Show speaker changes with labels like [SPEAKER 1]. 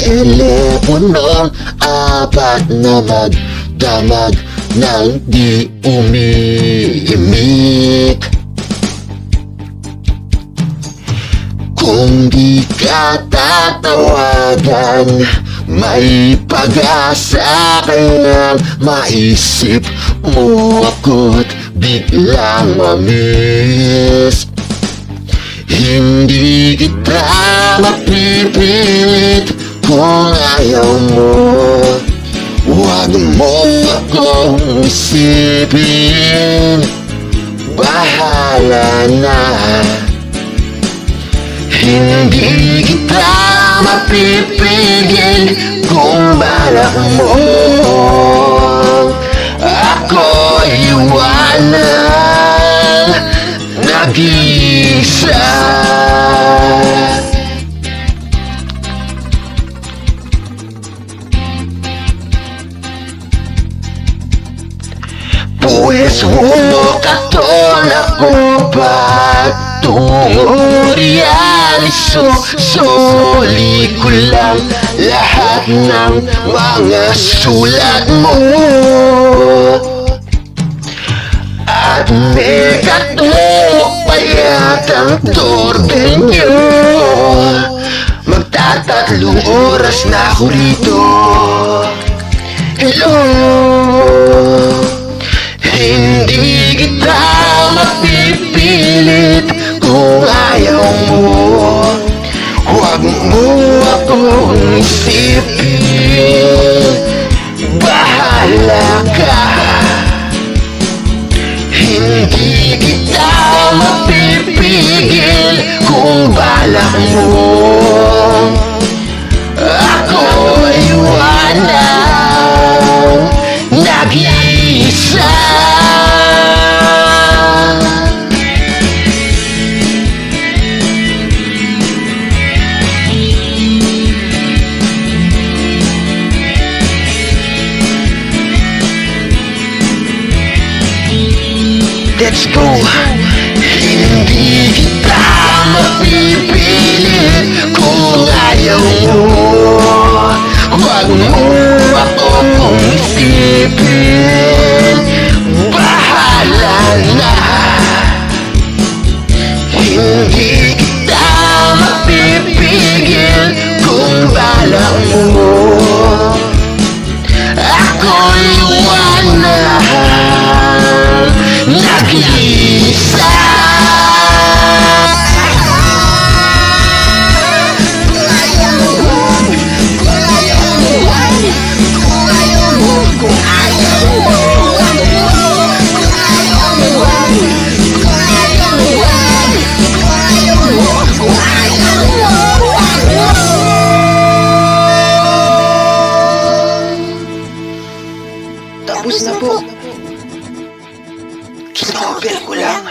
[SPEAKER 1] telepono, apat na magdamag nang di umiimik. Kung di ka tatawagan, may pag-asa kayang maisip mo ako't biglang mamiss. Hindi kita mapipilit kung ayaw mo. Huwag mo akong isipin, bahala na. Hindi kita mapipigil kung balak mo ako iwanan nag-iisa. Pues huwag ako patungo riyan. Susuli ko lang lahat ng mga sulat mo. At may katok pa yatang torbenyo. Magtatatlong oras na ako rito. Hello, hindi kita mapipilit kung ayaw mo. Huwag mo akong isipin, bahala ka. Hindi kita mapipigil kung balak mo ako iwanan nag-iisa. Let's go. Hindi kita mapipilit kung ayaw mo. Huwag mo akong isipin, bahala na. Hindi kita mapipigil kung balak mo ako iwanan nag-iisa. Tapos na po. Kinopel ko lang.